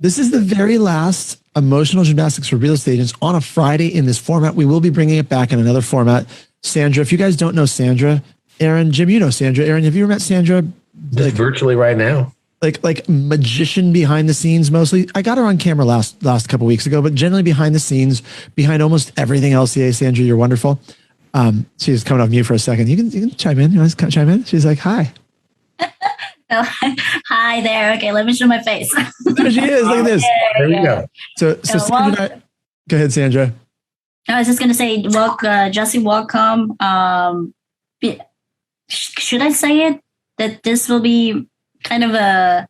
This is the very last emotional gymnastics for real estate agents on a Friday in this format. We will be bringing it back in another format. Sandra, if you guys don't know Sandra, Aaron, Jim, you know Sandra. Aaron, have you ever met Sandra? Just virtually right now. Like magician behind the scenes mostly. I got her on camera last couple weeks ago, but generally behind the scenes, behind almost everything else. Yeah, Sandra, you're wonderful. She's coming off mute for a second. You can chime in. You want to chime in? She's like, hi. Oh, hi there. Okay, let me show my face. There she is. Look at this. There we go. So Sandra, go ahead, Sandra. I was just gonna say, Jesse, welcome. Should I say it that this will be kind of the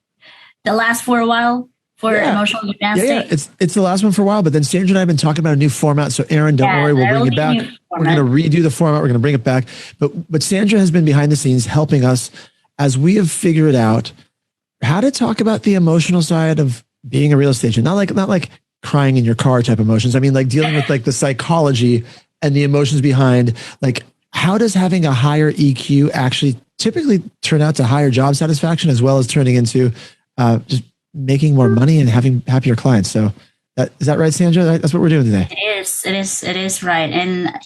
last for a while for emotional gymnastics? Yeah. It's the last one for a while, but then Sandra and I have been talking about a new format. So Aaron, don't worry, we'll bring it back. We're going to redo the format. We're going to bring it back. But Sandra has been behind the scenes helping us as we have figured out how to talk about the emotional side of being a real estate agent. Not like crying in your car type emotions. I mean, like dealing with like the psychology and the emotions behind, like, how does having a higher EQ actually typically turn out to higher job satisfaction, as well as turning into just making more money and having happier clients? So is that right, Sandra? That's what we're doing today. It is right. And,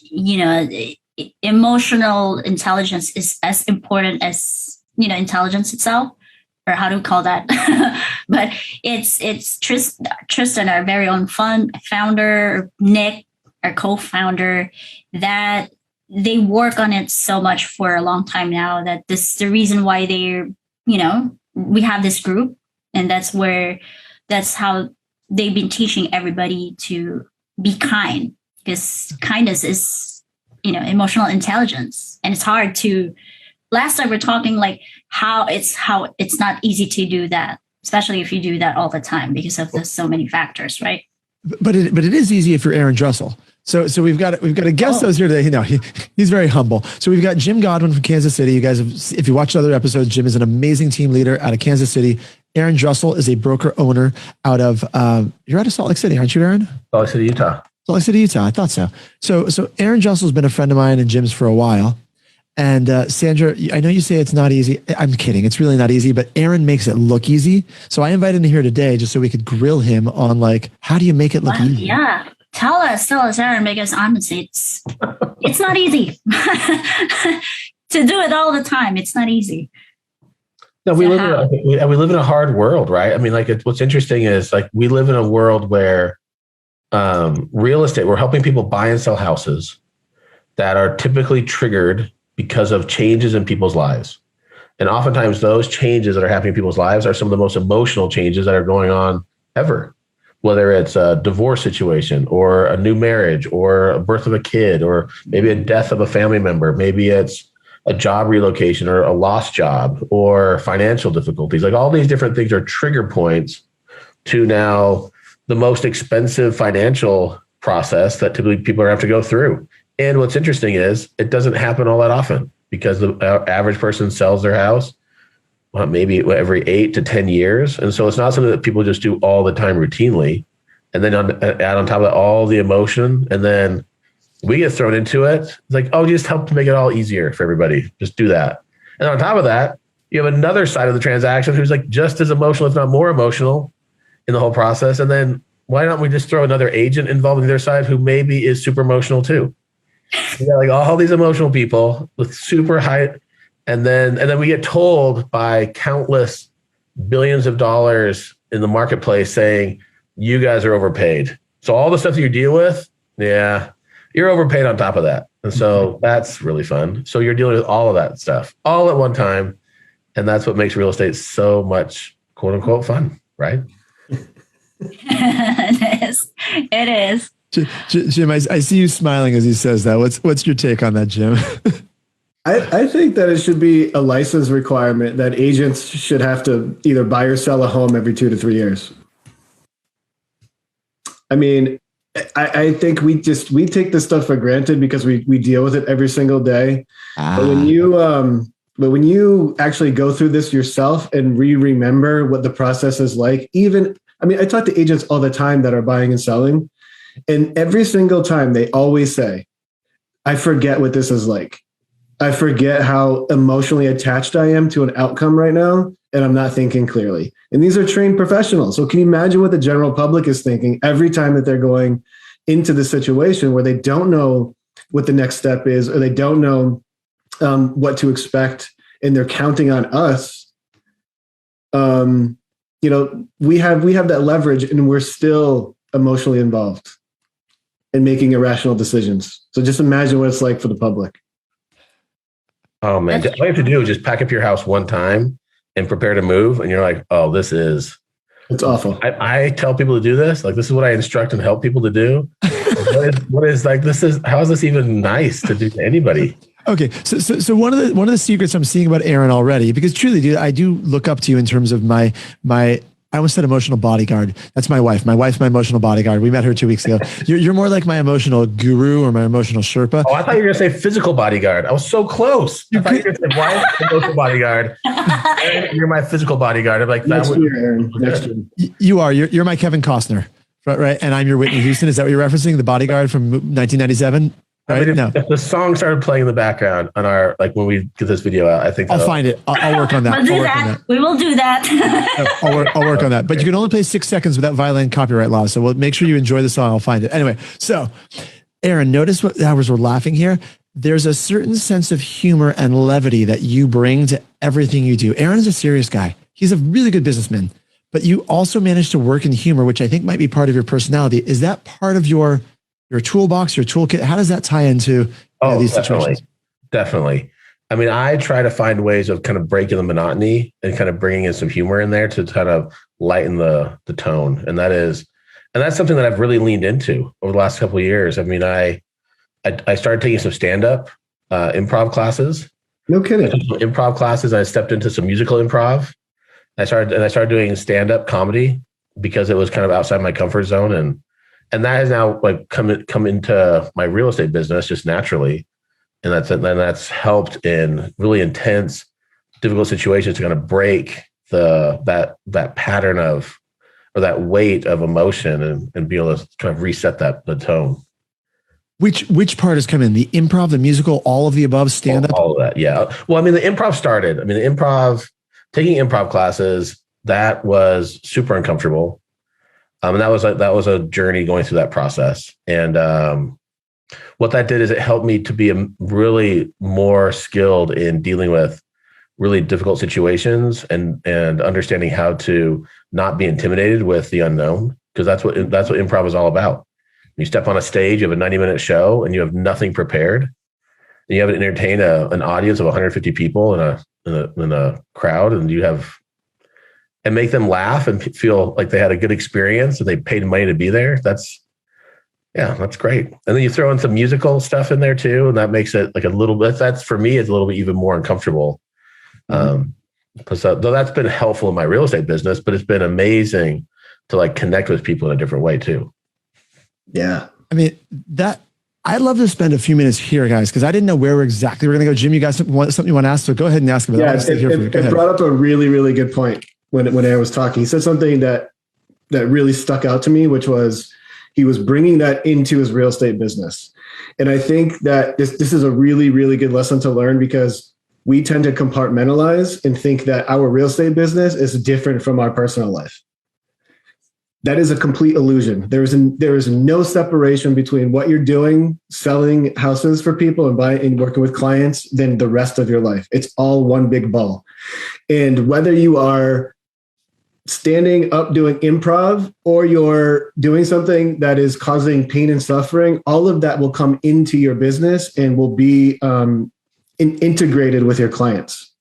emotional intelligence is as important as, intelligence itself, or how to call that. But it's Tristan, our very own founder, Nick, our co-founder, that they work on it so much for a long time now that this is the reason why we have this group. And that's how they've been teaching everybody to be kind, because kindness is, emotional intelligence. And it's hard to, last time we're talking like how it's not easy to do that, especially if you do that all the time because of the so many factors, right? But it is easy if you're Aaron Drussel. So we've got a guest that was here today. He's very humble. So we've got Jim Godwin from Kansas City. You guys if you watched other episodes, Jim is an amazing team leader out of Kansas City. Aaron Drussel is a broker owner out of, you're out of Salt Lake City, aren't you, Aaron? Salt Lake City, Utah. Salt Lake City, Utah. I thought so. So Aaron Drussel's been a friend of mine and Jim's for a while. And Sandra, I know you say it's not easy. I'm kidding. It's really not easy, but Aaron makes it look easy. So I invited him here today just so we could grill him on like, how do you make it look easy? Yeah. Tell us, Aaron, because honestly, it's not easy to do it all the time. It's not easy. No, we live in a hard world, right? I mean, like what's interesting is like we live in a world where real estate, we're helping people buy and sell houses that are typically triggered because of changes in people's lives. And oftentimes those changes that are happening in people's lives are some of the most emotional changes that are going on ever, whether it's a divorce situation or a new marriage or a birth of a kid, or maybe a death of a family member. Maybe it's a job relocation or a lost job or financial difficulties. Like all these different things are trigger points to now the most expensive financial process that typically people have to go through. And what's interesting is it doesn't happen all that often because the average person sells their house maybe every 8 to 10 years. And so it's not something that people just do all the time routinely. And then add on top of that all the emotion, and then we get thrown into it. It's like, oh, just help to make it all easier for everybody. Just do that. And on top of that, you have another side of the transaction who's like just as emotional, if not more emotional in the whole process. And then why don't we just throw another agent involved in their side who maybe is super emotional too? You got like all these emotional people with super high, and then we get told by countless billions of dollars in the marketplace saying, you guys are overpaid. So all the stuff that you deal with, yeah, you're overpaid on top of that. And so that's really fun. So you're dealing with all of that stuff all at one time. And that's what makes real estate so much, quote unquote, fun, right? It is. Jim, I see you smiling as he says that. What's your take on that, Jim? I think that it should be a license requirement that agents should have to either buy or sell a home every 2 to 3 years. I mean, I think we take this stuff for granted because we deal with it every single day. But when you actually go through this yourself and remember what the process is like, I talk to agents all the time that are buying and selling, and every single time they always say, I forget what this is like. I forget how emotionally attached I am to an outcome right now. and I'm not thinking clearly. And these are trained professionals. So can you imagine what the general public is thinking every time that they're going into the situation where they don't know what the next step is, or they don't know what to expect, and they're counting on us. We have that leverage, and we're still emotionally involved in making irrational decisions. So just imagine what it's like for the public. Oh man, all you have to do is just pack up your house one time and prepare to move, and you're like, oh, it's awful. I tell people to do this. Like, this is what I instruct and help people to do. How is this even nice to do to anybody? Okay, so one of the secrets I'm seeing about Aaron already, because truly, dude, I do look up to you in terms of my I almost said emotional bodyguard. That's my wife. My wife's my emotional bodyguard. We met her 2 weeks ago. You're more like my emotional guru or my emotional Sherpa. Oh, I thought you were going to say physical bodyguard. I was so close. I thought you were going to say wife, emotional bodyguard. You're my physical bodyguard. I'm like, next year, Aaron. Next year. You are. You're my Kevin Costner, right? And I'm your Whitney Houston. Is that what you're referencing? The Bodyguard from 1997? Right? If the song started playing in the background on our, like when we get this video out, I think I'll find it. I'll work on that. We'll do that. We will do that. I'll work on that. But you can only play 6 seconds without violating copyright laws. So we'll make sure you enjoy the song. I'll find it. Anyway, so Aaron, notice what hours we're laughing here. There's a certain sense of humor and levity that you bring to everything you do. Aaron's a serious guy. He's a really good businessman, but you also manage to work in humor, which I think might be part of your personality. Is that part of your toolbox, your toolkit? How does that tie into these situations? Definitely. I mean, I try to find ways of kind of breaking the monotony and kind of bringing in some humor in there to kind of lighten the tone. And that's something that I've really leaned into over the last couple of years. I mean, I started taking some stand-up improv classes. No kidding. Improv classes. I stepped into some musical improv. I started doing stand-up comedy because it was kind of outside my comfort zone. And that has now like come into my real estate business just naturally. And that's helped in really intense, difficult situations to kind of break that pattern of, or that weight of emotion and be able to kind of reset the tone. Which part has come in? The improv, the musical, all of the above, stand up? All of that, yeah. Well, I mean, the improv started. I mean, taking improv classes, that was super uncomfortable. And that was a journey going through that process. And what that did is it helped me to be really more skilled in dealing with really difficult situations and understanding how to not be intimidated with the unknown, because that's what improv is all about. You step on a stage, you have a 90-minute show, and you have nothing prepared, and you have to entertain an audience of 150 people in a crowd, and make them laugh and feel like they had a good experience and they paid money to be there. That's great. And then you throw in some musical stuff in there too, and that makes it like a little bit. That's for me, it's a little bit even more uncomfortable. Though that's been helpful in my real estate business, but it's been amazing to like connect with people in a different way too. Yeah. I mean, I'd love to spend a few minutes here, guys, because I didn't know where exactly we're going to go. Jim, you guys something you want to ask? So go ahead and ask. Yeah, it brought up a really, really good point when I was talking. He said something that really stuck out to me, which was he was bringing that into his real estate business. And I think that this is a really, really good lesson to learn, because we tend to compartmentalize and think that our real estate business is different from our personal life. That is a complete illusion. There is no separation between what you're doing, selling houses for people and buying and working with clients, than the rest of your life. It's all one big ball. And whether you are standing up doing improv or you're doing something that is causing pain and suffering, all of that will come into your business and will be integrated with your clients.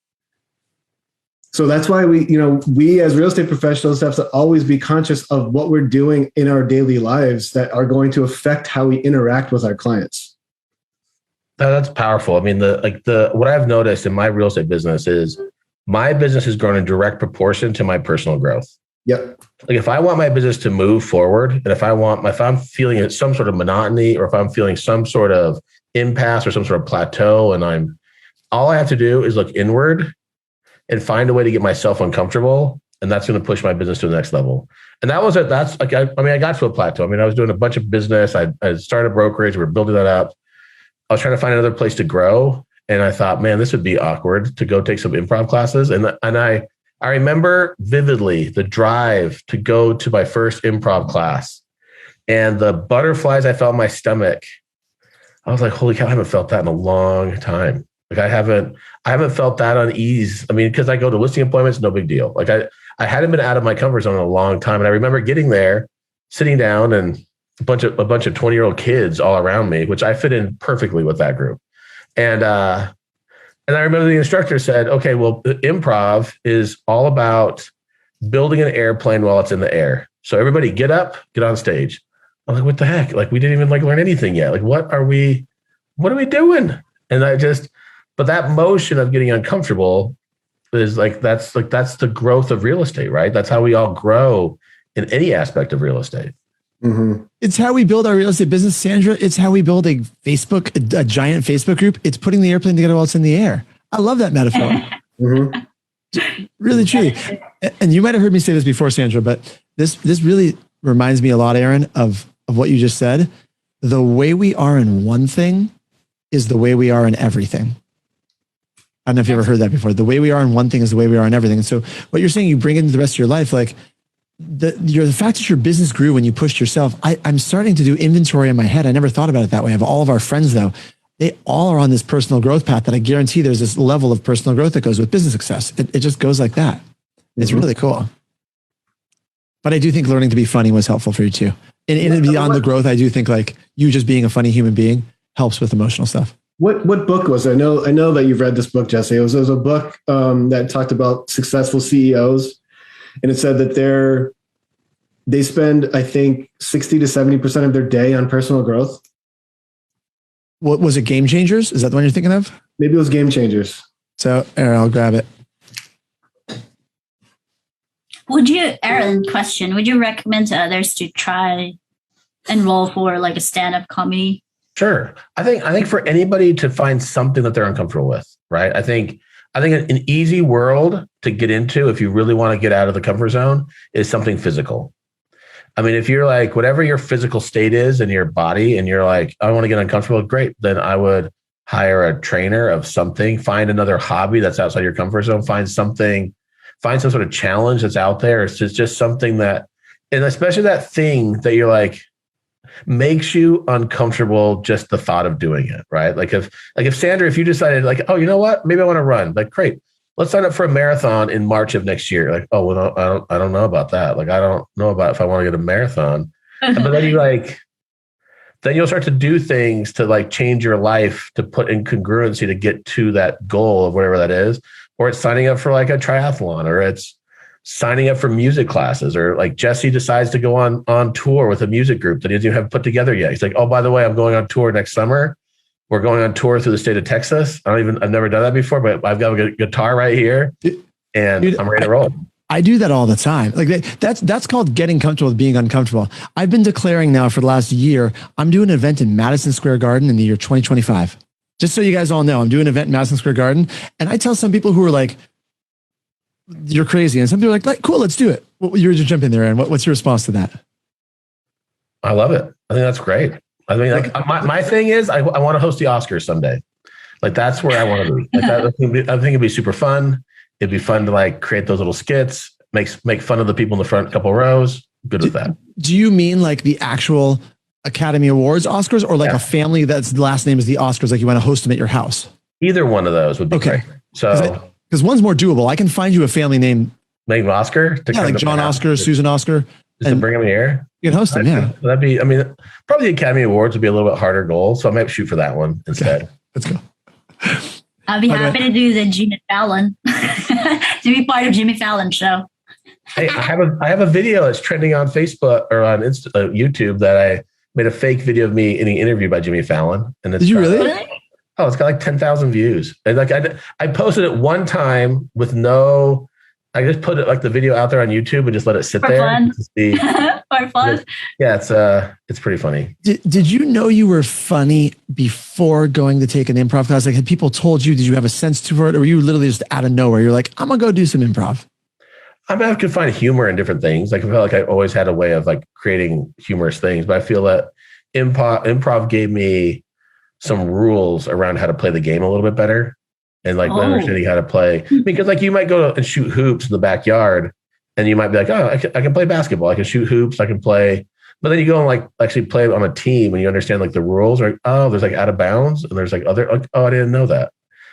So that's why we as real estate professionals have to always be conscious of what we're doing in our daily lives that are going to affect how we interact with our clients. That's powerful. I mean, what I've noticed in my real estate business is my business has grown in direct proportion to my personal growth. Yep. Like if I want my business to move forward, and if I'm feeling some sort of monotony, or if I'm feeling some sort of impasse or some sort of plateau, and all I have to do is look inward and find a way to get myself uncomfortable, and that's going to push my business to the next level. And I got to a plateau. I mean, I was doing a bunch of business. I started a brokerage. We were building that up. I was trying to find another place to grow. And I thought, man, this would be awkward to go take some improv classes. And I I remember vividly the drive to go to my first improv class and the butterflies I felt in my stomach. I was like, holy cow, I haven't felt that in a long time. Like I haven't felt that unease. I mean, because I go to listing appointments, no big deal. Like I hadn't been out of my comfort zone in a long time. And I remember getting there, sitting down, and a bunch of 20-year-old kids all around me, which I fit in perfectly with that group. And I remember the instructor said, okay, well, improv is all about building an airplane while it's in the air. So everybody get up, get on stage. I'm like, what the heck? Like, we didn't even learn anything yet. Like, what are we doing? And but that motion of getting uncomfortable is that's the growth of real estate, right? That's how we all grow in any aspect of real estate. Mm-hmm. It's how we build our real estate business, Sandra. It's how we build a giant Facebook group. It's putting the airplane together while it's in the air. I love that metaphor. Mm-hmm. Really, truly. And you might have heard me say this before, Sandra, but this really reminds me a lot, Aaron, of what you just said. The way we are in one thing is the way we are in everything. I don't know if you ever heard that before. The way we are in one thing is the way we are in everything. And so what you're saying, you bring into the rest of your life, like the fact that your business grew when you pushed yourself. I'm starting to do inventory in my head. I never thought about it that way. Of all of our friends, though, they all are on this personal growth path that I guarantee there's this level of personal growth that goes with business success. It just goes like that. It's really cool. But I do think learning to be funny was helpful for you too. And beyond the growth, I do think like you just being a funny human being helps with emotional stuff. What book was it? I know that you've read this book, Jesse. It was a book that talked about successful CEOs, and it said that they spend, I think, 60 to 70% of their day on personal growth. What was it? Game Changers? Is that the one you're thinking of? Maybe it was Game Changers. So, Aaron, I'll grab it. Aaron, question, would you recommend to others to try enroll for like a stand-up comedy? Sure. I think for anybody to find something that they're uncomfortable with, right? I think an easy world to get into if you really want to get out of the comfort zone is something physical. I mean, if you're like, whatever your physical state is in your body and you're like, I want to get uncomfortable, great. Then I would hire a trainer of something, find another hobby that's outside your comfort zone, find some sort of challenge that's out there. It's just something that, and especially that thing that you're like, makes you uncomfortable, just the thought of doing it, right? Like if Sandra, if you decided like, oh, you know what, maybe I want to run, like, great, let's sign up for a marathon in March of next year. Like, oh, well, I don't know about that. Like, I don't know about if I want to get a marathon. But then you'll start to do things to like change your life to put in congruency to get to that goal of whatever that is. Or it's signing up for like a triathlon, or it's signing up for music classes, or like Jesse decides to go on tour with a music group that he doesn't even have put together yet. He's like, oh, by the way, I'm going on tour next summer. We're going on tour through the state of Texas. I've never done that before, but I've got a guitar right here and I'm ready to roll. I do that all the time. Like that's called getting comfortable with being uncomfortable. I've been declaring now for the last year, I'm doing an event in Madison Square Garden in the year 2025. Just so you guys all know, I'm doing an event in Madison Square Garden. And I tell some people who are like, you're crazy. And some people are like, cool, let's do it. You're just jump in there. And what's your response to that? I love it. I think that's great. I mean, like my thing is I want to host the Oscars someday. Like that's where I want to be. Like I think it'd be super fun. It'd be fun to like create those little skits, make fun of the people in the front couple rows. Good with that. Do you mean like the actual Academy Awards Oscars, or like a family that's last name is the Oscars, like you want to host them at your house? Either one of those would be great. So because one's more doable. I can find you a family name. Name Oscar? Like John Oscar, Susan Oscar. Just to bring them here? You can host them, yeah. That'd be, I mean, probably the Academy Awards would be a little bit harder goal. So I might shoot for that one instead. Let's go. I'll be happy to do the Jimmy Fallon, to be part of Jimmy Fallon show. Hey, I have a video that's trending on Facebook or on YouTube that I made a fake video of me getting interviewed by Jimmy Fallon. And it's, did you really? Oh, it's got like 10,000 views. And like I posted it one time with no, I just put it like the video out there on YouTube and just let it sit there. Fun. For fun. Yeah, it's pretty funny. Did you know you were funny before going to take an improv class? Like, had people told you? Did you have a sense for it, or were you literally just out of nowhere? You're like, I'm gonna go do some improv. I mean, I could find humor in different things. Like I felt like I always had a way of like creating humorous things, but I feel that improv gave me some rules around how to play the game a little bit better. and like understanding how to play. Because like you might go and shoot hoops in the backyard, and you might be like, oh, I can play basketball. I can shoot hoops. I can play. But then you go and like actually play on a team, and you understand like the rules. Right? Oh, there's like out of bounds, and there's like other. Like, oh, I didn't know that.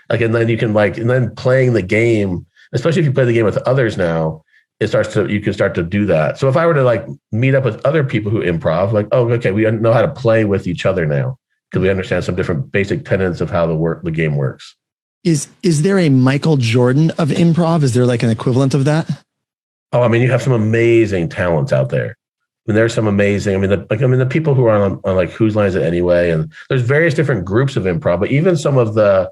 Like, and then you can like, and then playing the game, especially if you play the game with others now, you can start to do that. So if I were to like meet up with other people who improv, like, oh, okay, we know how to play with each other now because we understand some different basic tenets of how the game works. Is there a Michael Jordan of improv? Is there like an equivalent of that? Oh, I mean, you have some amazing talents out there. I mean, there's some amazing. I mean, the people who are on like Whose Line Is It Anyway, and there's various different groups of improv. But even some of the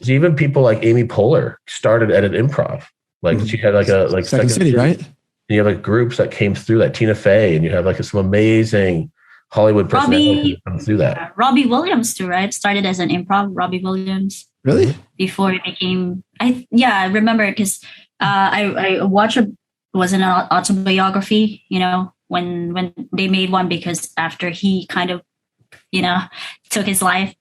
even people like Amy Poehler started at an improv. Like she had like Second City, right? And you have like groups that came through that, Tina Fey, and you have like some amazing Hollywood personalities come through that. Robbie Williams too, right? Started as an improv. Robbie Williams. Really? Before it became, I remember because I watched was an autobiography. You know, when they made one because after he kind of, took his life.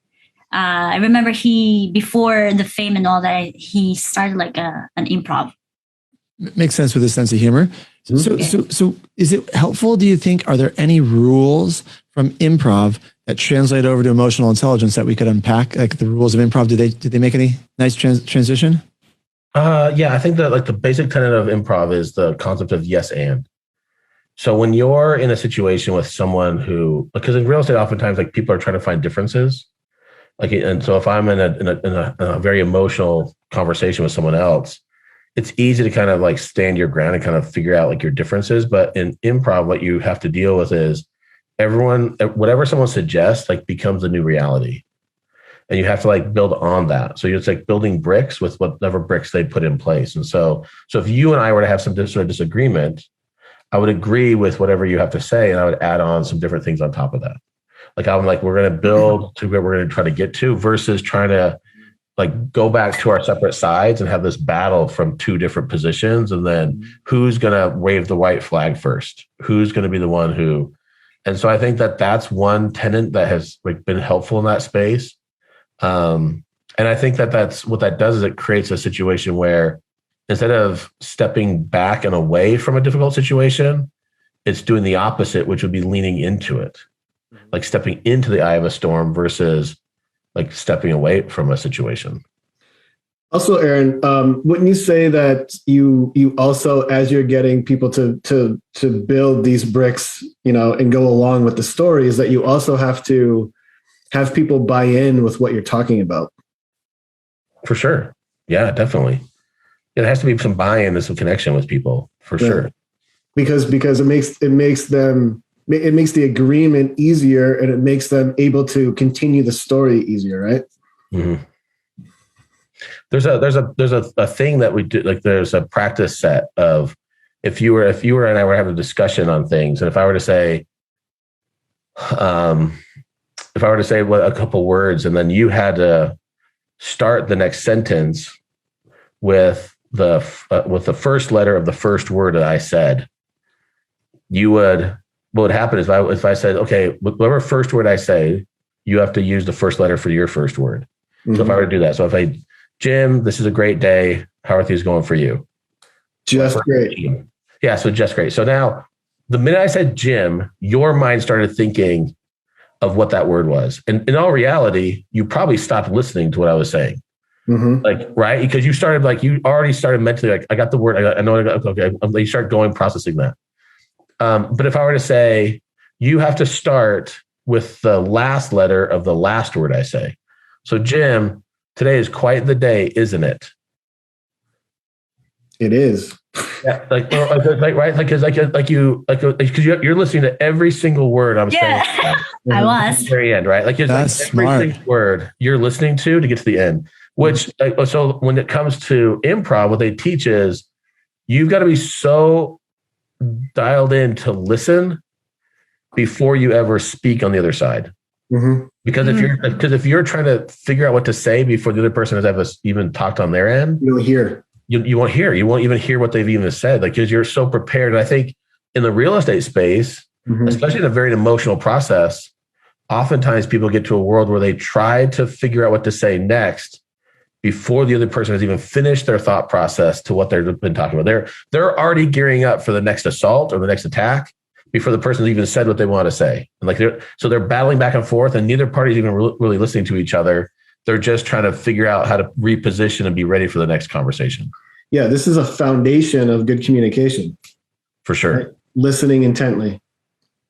I remember before the fame and all that, he started like an improv. Makes sense with a sense of humor. So is it helpful? Do you think, are there any rules from improv that translate over to emotional intelligence that we could unpack? Like the rules of improv, did they make any nice transition? Yeah, I think that like the basic tenet of improv is the concept of yes and. So when you're in a situation with someone because in real estate, oftentimes like people are trying to find differences. Like, and so if I'm in a very emotional conversation with someone else, it's easy to kind of like stand your ground and kind of figure out like your differences. But in improv, what you have to deal with is whatever someone suggests, like becomes the new reality. And you have to like build on that. So it's like building bricks with whatever bricks they put in place. And so if you and I were to have some sort of disagreement, I would agree with whatever you have to say. And I would add on some different things on top of that. Like I'm like, we're going to build to where we're going to try to get to versus trying to like go back to our separate sides and have this battle from two different positions. And then who's going to wave the white flag first? Who's going to be the one who? And so I think that that's one tenet that has like been helpful in that space. And I think that that's what that does is it creates a situation where instead of stepping back and away from a difficult situation, it's doing the opposite, which would be leaning into it, like stepping into the eye of a storm versus like stepping away from a situation. Also, Aaron, wouldn't you say that you also, as you're getting people to build these bricks, and go along with the story, is that you also have to have people buy in with what you're talking about? For sure. Yeah, definitely. It has to be some buy-in and some connection with people for sure. Because it makes the agreement easier and it makes them able to continue the story easier, right? Mm-hmm. There's a thing that we do, like there's a practice set of if you were and I were having a discussion on things, and if I were to say a couple words, and then you had to start the next sentence with the first letter of the first word that I said, what would happen is if I said, okay, whatever first word I say, you have to use the first letter for your first word. Mm-hmm. So if I were to do that, so if I, Jim, this is a great day. How are things going for you? Just great. Yeah, so just great. So now, the minute I said Jim, your mind started thinking of what that word was. And in all reality, you probably stopped listening to what I was saying. Mm-hmm. Like, right? Because you already started mentally, like, I got the word, I know, okay. You start processing that. But if I were to say, you have to start with the last letter of the last word I say. So, Jim, today is quite the day, isn't it? It is. Yeah, right, because you're listening to every single word I'm saying. I was. At the very end, right? Like it's every single word you're listening to get to the end. Which, so when it comes to improv, what they teach is you've got to be so dialed in to listen before you ever speak on the other side. Mm-hmm. Because if you're trying to figure out what to say before the other person has ever even talked on their end, you won't hear. You won't hear. You won't even hear what they've even said. Like, because you're so prepared. And I think in the real estate space, especially in a very emotional process, oftentimes people get to a world where they try to figure out what to say next before the other person has even finished their thought process to what they've been talking about. They're already gearing up for the next assault or the next attack before the person's even said what they want to say. And like they're battling back and forth, and neither party's even really listening to each other. They're just trying to figure out how to reposition and be ready for the next conversation. Yeah, this is a foundation of good communication. For sure. Right? Listening intently.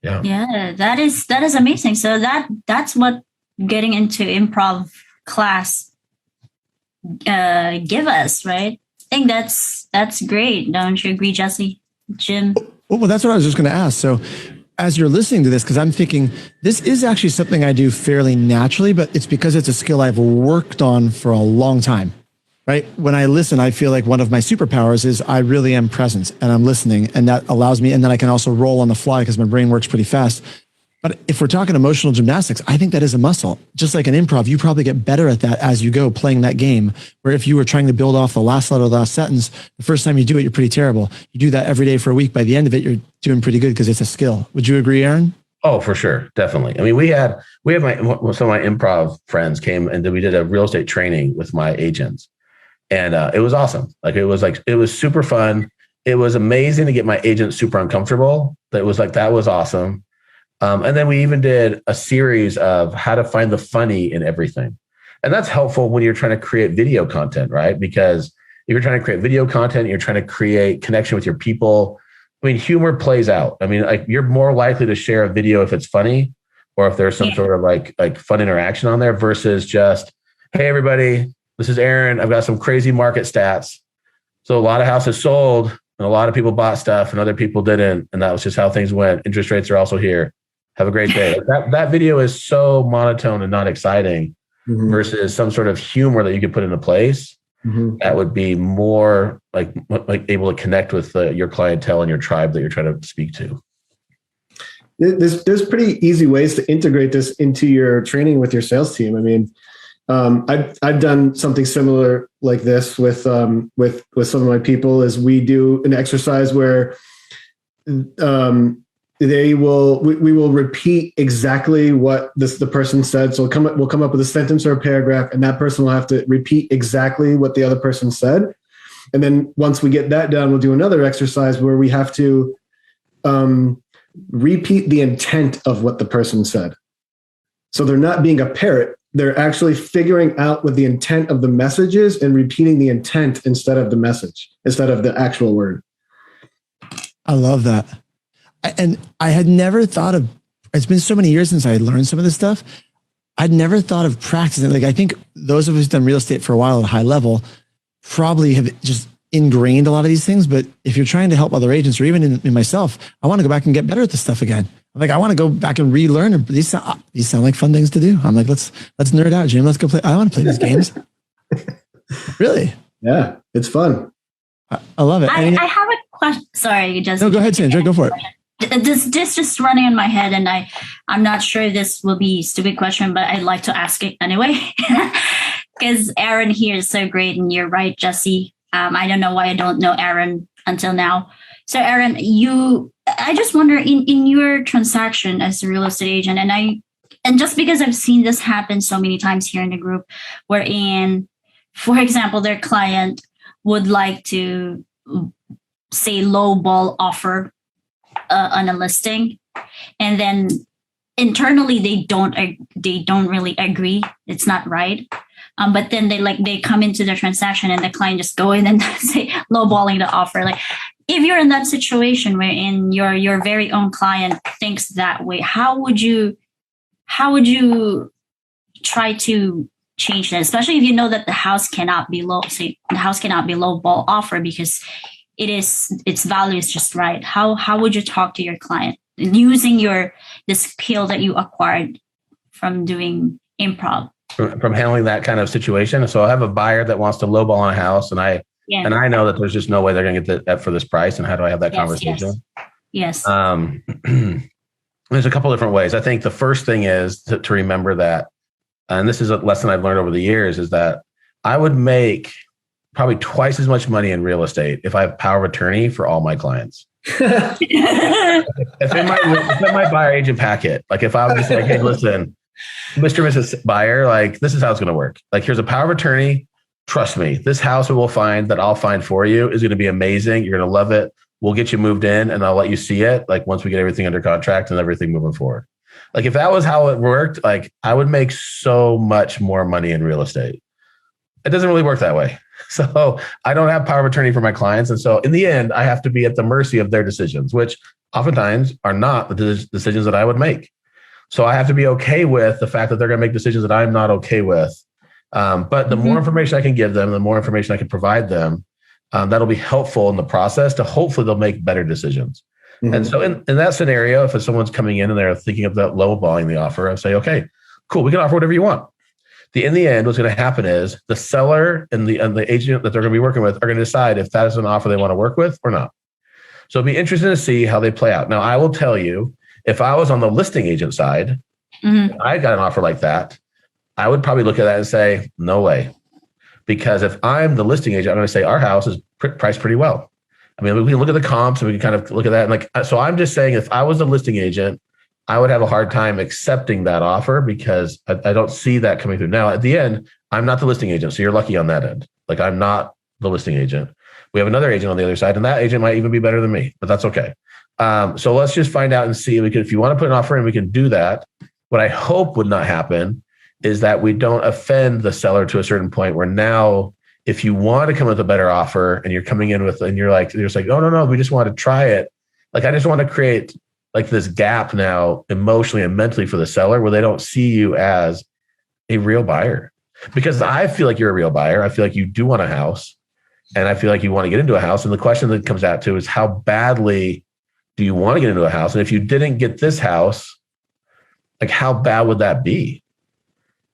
Yeah, that is amazing. So that's what getting into improv class give us, right? I think that's great. Don't you agree, Jesse? Jim? Well, that's what I was just going to ask. So as you're listening to this, because I'm thinking this is actually something I do fairly naturally, but it's because it's a skill I've worked on for a long time, right? When I listen, I feel like one of my superpowers is I really am present and I'm listening, and that allows me, and then I can also roll on the fly because my brain works pretty fast. But if we're talking emotional gymnastics, I think that is a muscle. Just like an improv, you probably get better at that as you go playing that game, where if you were trying to build off the last letter of the last sentence, the first time you do it, you're pretty terrible. You do that every day for a week. By the end of it, you're doing pretty good because it's a skill. Would you agree, Aaron? Oh, for sure. Definitely. I mean, we had some of my improv friends came and we did a real estate training with my agents, and it was awesome. It was super fun. It was amazing to get my agent super uncomfortable. That was awesome. And then we even did a series of how to find the funny in everything. And that's helpful when you're trying to create video content, right? Because if you're trying to create video content, you're trying to create connection with your people. I mean, humor plays out. I mean, you're more likely to share a video if it's funny or if there's some sort of like fun interaction on there versus just, hey, everybody, this is Aaron. I've got some crazy market stats. So a lot of houses sold and a lot of people bought stuff and other people didn't. And that was just how things went. Interest rates are also here. Have a great day. That video is so monotone and not exciting versus some sort of humor that you could put into place that would be more like able to connect with your clientele and your tribe that you're trying to speak to. There's pretty easy ways to integrate this into your training with your sales team. I mean, I've done something similar like this with some of my people. Is we do an exercise where we will repeat exactly what the person said. So we'll come up with a sentence or a paragraph, and that person will have to repeat exactly what the other person said. And then once we get that done, we'll do another exercise where we have to repeat the intent of what the person said. So they're not being a parrot. They're actually figuring out what the intent of the message is and repeating the intent instead of the message, instead of the actual word. I love that. And I had never thought of, it's been so many years since I had learned some of this stuff. I'd never thought of practicing. Like, I think those of us who've done real estate for a while at a high level probably have just ingrained a lot of these things. But if you're trying to help other agents, or even in myself, I want to go back and get better at this stuff again. I'm like, I want to go back and relearn. And these sound like fun things to do. I'm like, let's nerd out, Jim. Let's go play. I want to play these games. Really? Yeah, it's fun. I love it. I have a question. Sorry, Jesse. No, go ahead, Sandra. Go for it. This just running in my head, and I'm not sure if this will be a stupid question, but I'd like to ask it anyway. Because Aaron here is so great, and you're right, Jesse. I don't know why I don't know Aaron until now. So Aaron, I just wonder in your transaction as a real estate agent, and just because I've seen this happen so many times here in the group, wherein, for example, their client would like to say lowball offer on a listing, and then internally they don't really agree. It's not right. But then they come into the transaction and the client just go in and say lowballing the offer. Like, if you're in that situation wherein your very own client thinks that way, how would you try to change that? Especially if you know that the house cannot be lowball offer because its value is just right. How would you talk to your client using the skill that you acquired from doing improv? From handling that kind of situation. So I have a buyer that wants to lowball on a house, and I know that there's just no way they're going to get that for this price. And how do I have that conversation? Yes. There's a couple different ways. I think the first thing is to remember that, and this is a lesson I've learned over the years, is that I would make probably twice as much money in real estate if I have power of attorney for all my clients. if in my buyer agent packet, like if I was just like, hey, listen, Mr. and Mrs. Buyer, like this is how it's going to work. Like, here's a power of attorney. trust me, this house we will find that I'll find for you is going to be amazing. You're going to love it. We'll get you moved in and I'll let you see it. Like once we get everything under contract and everything moving forward. Like if that was how it worked, like I would make so much more money in real estate. It doesn't really work that way. So I don't have power of attorney for my clients. And so in the end, I have to be at the mercy of their decisions, which oftentimes are not the decisions that I would make. So I have to be okay with the fact that they're going to make decisions that I'm not okay with. But the more information I can give them, the more information I can provide them, that'll be helpful in the process to hopefully they'll make better decisions. And so in that scenario, if someone's coming in and they're thinking of that lowballing the offer, I say, okay, cool, we can offer whatever you want. In the end, what's going to happen is the seller and the agent that they're going to be working with are going to decide if that is an offer they want to work with or not. So it'll be interesting to see how they play out. Now, I will tell you, if I was on the listing agent side, I got an offer like that, I would probably look at that and say, no way. Because if I'm the listing agent, I'm going to say our house is priced pretty well. I mean, we can look at the comps and we can kind of look at that. And like, so I'm just saying, if I was a listing agent, I would have a hard time accepting that offer because I don't see that coming through. Now, at the end, I'm not the listing agent. So you're lucky on that end. Like I'm not the listing agent. We have another agent on the other side, and that agent might even be better than me, but that's okay. So let's just find out and see. If you want to put an offer in, we can do that. What I hope would not happen is that we don't offend the seller to a certain point where now, if you want to come with a better offer and you're coming in with, and you're just like, oh, no, we just want to try it. Like, I just want to create like this gap now emotionally and mentally for the seller where they don't see you as a real buyer. Because I feel like you're a real buyer. I feel like you do want a house and I feel like you want to get into a house. And the question that comes out to is how badly do you want to get into a house? And if you didn't get this house, like how bad would that be?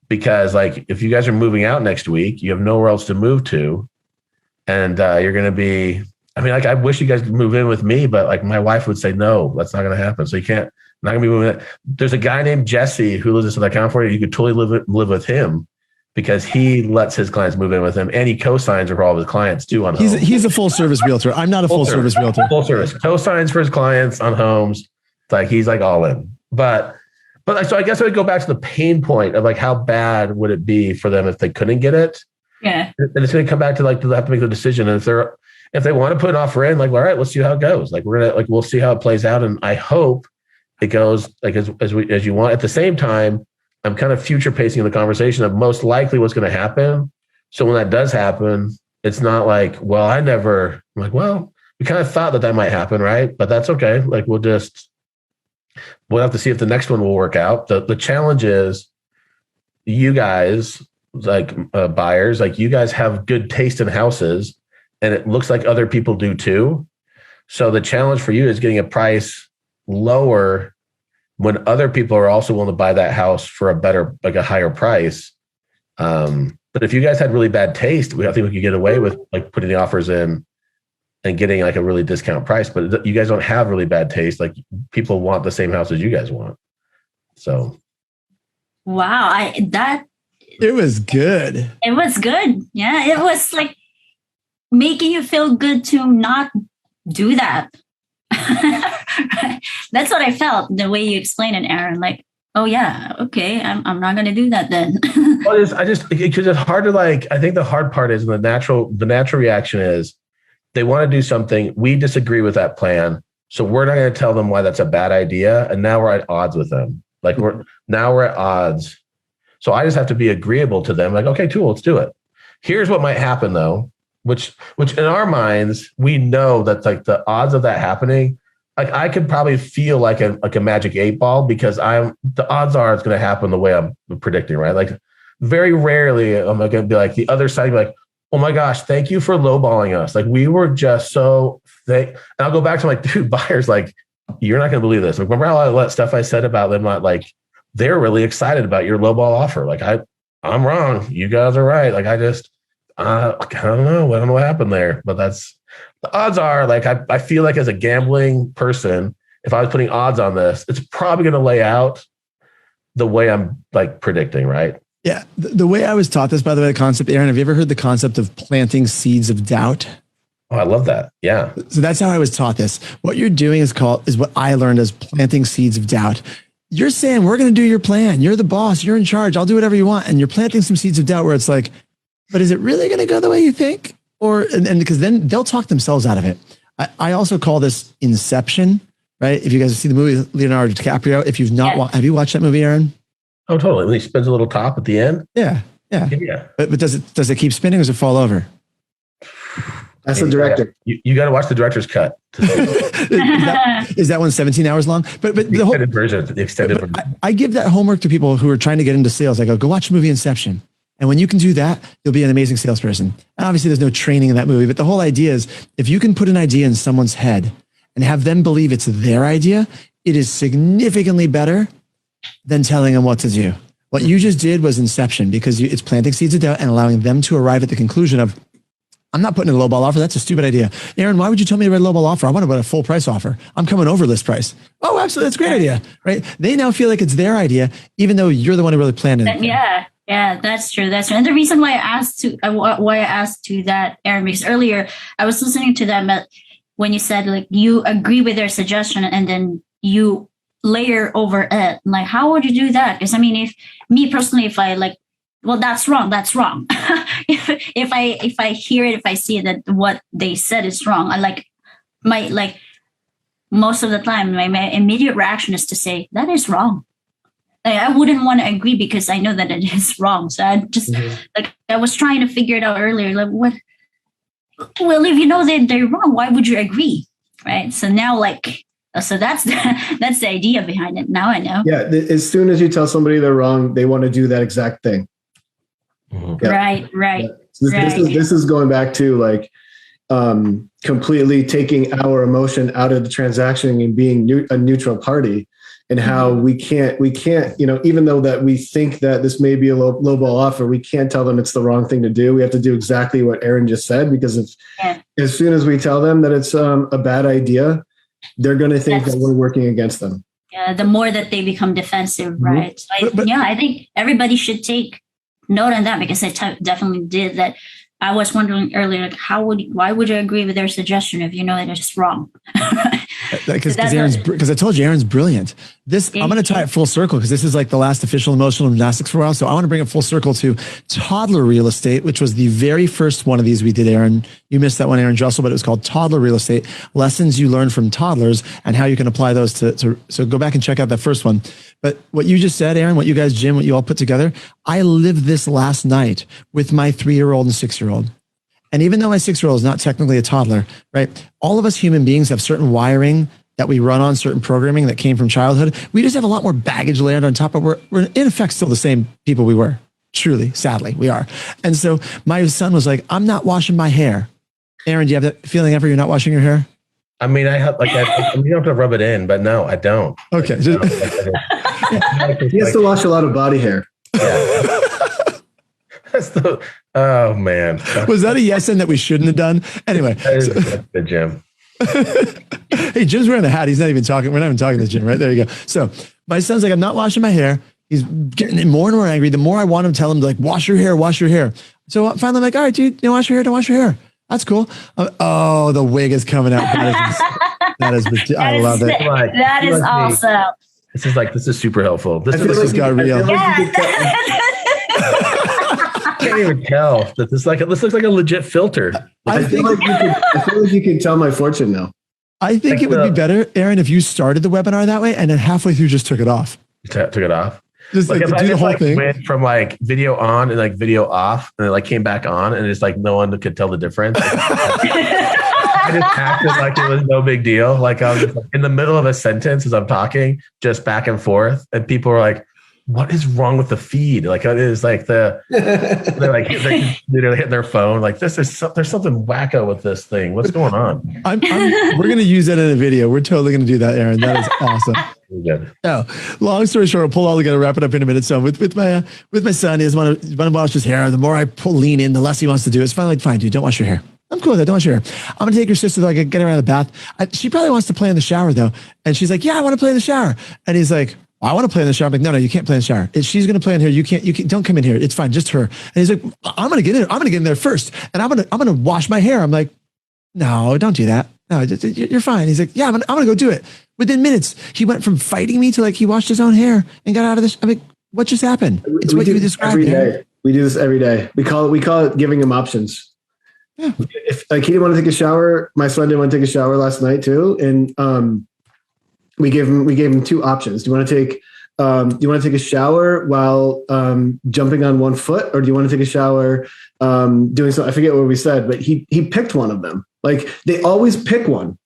Because like, if you guys are moving out next week, you have nowhere else to move to. And you're going to be, I mean, like, I wish you guys could move in with me, but like my wife would say, no, that's not going to happen. So you can't, not going to be moving in. There's a guy named Jesse who lives in Southern California. You could totally live with him because he lets his clients move in with him and he co-signs for all of his clients too on homes. He's a full service realtor. I'm not a full service realtor. Full service. Co-signs for his clients on homes. It's like, he's like all in. But so I guess I would go back to the pain point of like, how bad would it be for them if they couldn't get it? Yeah. And it's going to come back to like, they'll have to make the decision. And if they want to put an offer in, like, all right, let's see how it goes. Like we'll see how it plays out. And I hope it goes like as you want. At the same time, I'm kind of future pacing the conversation of most likely what's going to happen. So when that does happen, it's not like, well, I'm like, well, we kind of thought that might happen. Right. But that's okay. Like we'll have to see if the next one will work out. The challenge is you guys, like buyers, like you guys have good taste in houses and it looks like other people do too. So the challenge for you is getting a price lower when other people are also willing to buy that house for a higher price. But if you guys had really bad taste, I think we could get away with like putting the offers in and getting like a really discount price, but you guys don't have really bad taste. Like people want the same house as you guys want. So. Wow. It was good. It was good. Yeah. It was like making you feel good to not do that. That's what I felt the way you explained it, Aaron. Like, oh yeah, okay, I'm not going to do that then. Well, because it's hard to like. I think the hard part is the natural reaction is they want to do something. We disagree with that plan, so we're not going to tell them why that's a bad idea. And now we're at odds with them. Like we're at odds. So I just have to be agreeable to them. Like, okay, cool, let's do it. Here's what might happen though, which in our minds we know that like the odds of that happening. Like I could probably feel like a magic 8-ball because the odds are it's going to happen the way I'm predicting, right? Like very rarely am I going to be like the other side, be like, oh my gosh, thank you for lowballing us. Like we were just so and I'll go back to like, dude, buyers, like you're not going to believe this. Like, remember all that stuff I said about them? Like they're really excited about your lowball offer. Like I'm wrong. You guys are right. Like I don't know. I don't know what happened there, but the odds are like, I feel like as a gambling person, if I was putting odds on this, it's probably going to lay out the way I'm like predicting, right? Yeah. The way I was taught this, by the way, the concept, Aaron, have you ever heard the concept of planting seeds of doubt? Oh, I love that. Yeah. So that's how I was taught this. What you're doing is what I learned as planting seeds of doubt. You're saying, we're going to do your plan. You're the boss. You're in charge. I'll do whatever you want. And you're planting some seeds of doubt where it's like, but is it really going to go the way you think? Or, and because then they'll talk themselves out of it. I also call this Inception, right? If you guys see the movie Leonardo DiCaprio, if you've not, have you watched that movie, Aaron? Oh, totally. When he spins a little top at the end. Yeah. But does it keep spinning or does it fall over? That's the director. You got to watch the director's cut. Is that one 17 hours long? But the extended version. The extended version. I give that homework to people who are trying to get into sales. I go watch the movie Inception. And when you can do that, you'll be an amazing salesperson. And obviously there's no training in that movie, but the whole idea is if you can put an idea in someone's head and have them believe it's their idea, it is significantly better than telling them what to do. What you just did was Inception because it's planting seeds of doubt and allowing them to arrive at the conclusion of, I'm not putting in a lowball offer. That's a stupid idea. Aaron, why would you tell me to write a lowball offer? I want to put a full price offer. I'm coming over list price. Oh, absolutely. That's a great idea, right? They now feel like it's their idea, even though you're the one who really planned it. Yeah, that's true. That's true. And the reason why I asked to that, Aaron, because earlier I was listening to them when you said like you agree with their suggestion and then you layer over it. Like, how would you do that? Because I mean, if I like, well, that's wrong. That's wrong. if I hear it, if I see that what they said is wrong, I most of the time my immediate reaction is to say that is wrong. I wouldn't want to agree because I know that it is wrong. So I just I was trying to figure it out earlier. Like what? Well, if you know that they're wrong, why would you agree? Right. So now so that's the idea behind it. Now I know. Yeah. As soon as you tell somebody they're wrong, they want to do that exact thing. Mm-hmm. Yeah. Right. Yeah. So this is going back to completely taking our emotion out of the transaction and being a neutral party. And how we can't, even though that we think that this may be a lowball offer, we can't tell them it's the wrong thing to do. We have to do exactly what Aaron just said, because as soon as we tell them that it's a bad idea, they're going to think that we're working against them. Yeah, the more that they become defensive, right? So I think everybody should take note on that because I definitely did that. I was wondering earlier, why would you agree with their suggestion if you know that it's wrong? Because I told you Aaron's brilliant. I'm going to tie it full circle because this is like the last official emotional gymnastics for a while. So I want to bring it full circle to toddler real estate, which was the very first one of these we did, Aaron. You missed that one, Aaron Drussel, but it was called Toddler Real Estate, Lessons You Learn from Toddlers and how you can apply those so go back and check out that first one. But what you just said, Aaron, what you guys, Jim, what you all put together, I lived this last night with my 3-year-old and 6-year-old. And even though my 6-year-old is not technically a toddler, right? All of us human beings have certain wiring that we run on, certain programming that came from childhood. We just have a lot more baggage layered on top of we're in effect still the same people we were. Truly, sadly, we are. And so my son was like, I'm not washing my hair. Aaron, do you have that feeling ever you're not washing your hair? I mean, you don't have to rub it in, but no, I don't. Okay. He has to wash a lot of body hair. Yeah. Oh man. Was that a yes and that we shouldn't have done? Anyway. That's the Jim. Hey, Jim's wearing a hat. He's not even talking. We're not even talking to Jim, right? There you go. So my son's like, I'm not washing my hair. He's getting more and more angry. The more I want him to tell him, like, wash your hair, wash your hair. So finally I'm like, all right, dude, don't wash your hair, don't wash your hair. That's cool. Oh, the wig is coming out. I love it. That is awesome. This is super helpful. This got real. I can't even tell that this looks like a legit filter. I feel like you can tell my fortune now. I think it would be better, Aaron, if you started the webinar that way and then halfway through just took it off. Took it off. Just do the whole thing. Went from video on and video off, and it came back on, and it's no one could tell the difference. I just acted like it was no big deal. Like I was just in the middle of a sentence as I'm talking, just back and forth, and people were like, what is wrong with the feed? It is they're literally hitting their phone. There's something wacko with this thing. What's going on? We're going to use that in a video. We're totally going to do that, Aaron. That is awesome. Good. No, long story short, I'll pull all together, wrap it up in a minute. So with my son, he doesn't want to wash his hair. The more I lean in, the less he wants to do. It's finally fine, dude. Don't wash your hair. I'm cool with that. Don't wash your hair. I'm going to take your sister, though. I can get her out of the bath. She probably wants to play in the shower, though. And she's like, yeah, I want to play in the shower. And he's like, I want to play in the shower. I'm like, no, you can't play in the shower. She's going to play in here. You can't, don't come in here. It's fine. Just her. And he's like, I'm going to get in. I'm going to get in there first. And I'm going to wash my hair. I'm like, no, don't do that. No, you're fine. He's like, yeah, I'm going to go do it. Within minutes, he went from fighting me to he washed his own hair and got out of this. I'm like, what just happened? It's what you described. We do this every day. We call it giving him options. Yeah. If like he didn't want to take a shower, my son didn't want to take a shower last night too, and we gave him two options. Do you want to take a shower while jumping on one foot, or do you want to take a shower doing something? I forget what we said, but he picked one of them. Like they always pick one.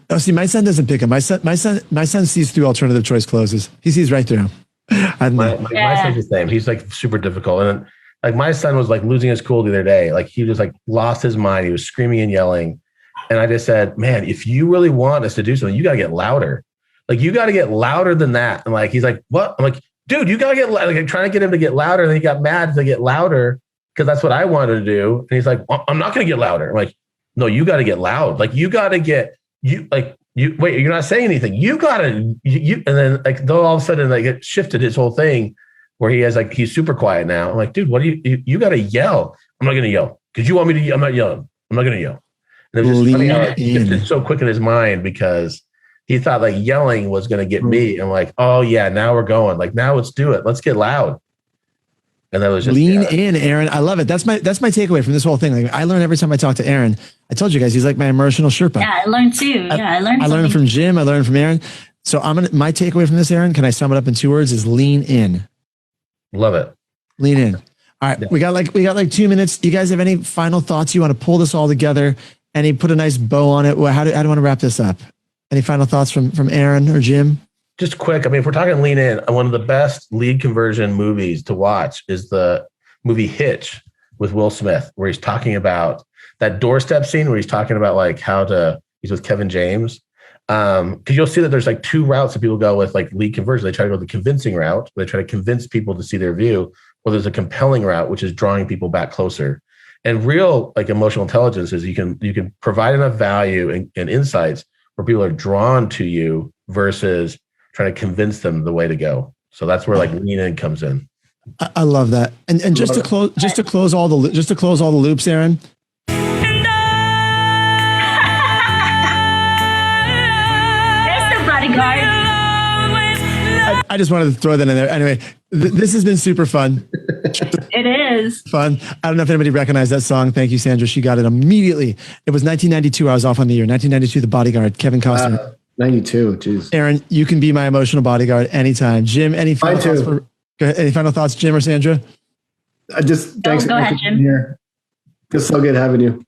Oh, see, my son doesn't pick them. My son sees through alternative choice closes. He sees right through them. My son's the same. He's like super difficult. And like my son was like losing his cool the other day. Like he just like lost his mind. He was screaming and yelling. And I just said, man, if you really want us to do something, you got to get louder. Like you got to get louder than that. And like, he's like, what? I'm like, dude, you got to get louder. Like I'm trying to get him to get louder. And then he got mad to get louder because that's what I wanted to do. And he's like, well, I'm not going to get louder. I'm like, no, you got to get loud. Like you got to get, wait, you're not saying anything. You got to, and then like, though all of a sudden like it shifted his whole thing where he has like, he's super quiet now. I'm like, dude, what do you got to yell. I'm not going to yell because you want me to, I'm not yelling. I'm not going to yell. And it was just funny how it shifted so quick in his mind because he thought like yelling was going to get me. And like, oh yeah, now we're going. Like now let's do it. Let's get loud. And that was just lean in, Aaron. I love it. That's my takeaway from this whole thing. Like I learn every time I talk to Aaron. I told you guys he's like my emotional Sherpa. Yeah, I learned too. Yeah, I learned from Jim. I learned from Aaron. So my takeaway from this, Aaron, can I sum it up in 2 words? Is lean in. Love it. Lean in. All right, yeah. we got like 2 minutes. You guys have any final thoughts? You want to pull this all together and he put a nice bow on it? How do I want to wrap this up? Any final thoughts from Aaron or Jim? Just quick. I mean, if we're talking lean in, one of the best lead conversion movies to watch is the movie Hitch with Will Smith, where he's talking about that doorstep scene where he's talking about like he's with Kevin James. Because you'll see that there's like 2 routes that people go with like lead conversion. They try to go the convincing route, where they try to convince people to see their view, or there's a compelling route, which is drawing people back closer. And real like emotional intelligence is you can provide enough value and insights where people are drawn to you versus trying to convince them the way to go. So that's where like lean in comes in. I love that. And just to close all the loops, Aaron. There's the bodyguard. I just wanted to throw that in there. Anyway, this has been super fun. It is fun. I don't know if anybody recognized that song. Thank you, Sandra. She got it immediately. It was 1992. I was off on the year. 1992, The Bodyguard, Kevin Costner. 92. Jeez. Aaron, you can be my emotional bodyguard anytime. Jim, any final thoughts? Go ahead. Any final thoughts, Jim or Sandra? Thanks go ahead, Jim. Here. It's so good having you.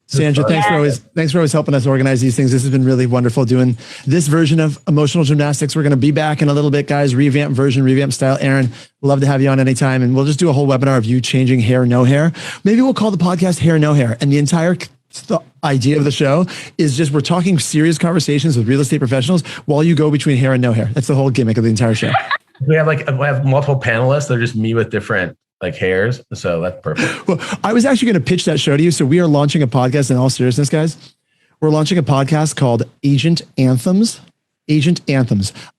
Sandra, thanks for always helping us organize these things. This has been really wonderful doing this version of emotional gymnastics. We're going to be back in a little bit, guys. Revamp style. Aaron, love to have you on anytime. And we'll just do a whole webinar of you changing hair, no hair. Maybe we'll call the podcast Hair, No Hair. And the entire idea of the show is just we're talking serious conversations with real estate professionals while you go between hair and no hair. That's the whole gimmick of the entire show. We have multiple panelists. They're just me with different like hairs. So that's perfect. Well, I was actually going to pitch that show to you. So we are launching a podcast in all seriousness, guys. We're launching a podcast called Agent Anthems,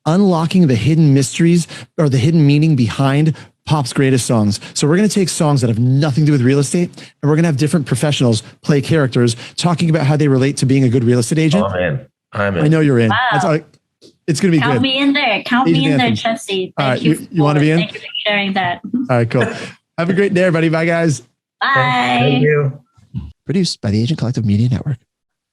unlocking the hidden mysteries or the hidden meaning behind pop's greatest songs. So we're going to take songs that have nothing to do with real estate, and we're going to have different professionals play characters talking about how they relate to being a good real estate agent. Oh, man. I'm in. I know you're in. Wow. It's going to be good. Count me in there. Count me in there, Chelsea. Thank you. You want to be in? Thank you for sharing that. All right, cool. Have a great day, everybody. Bye, guys. Bye. Thank you. Produced by the Agent Collective Media Network.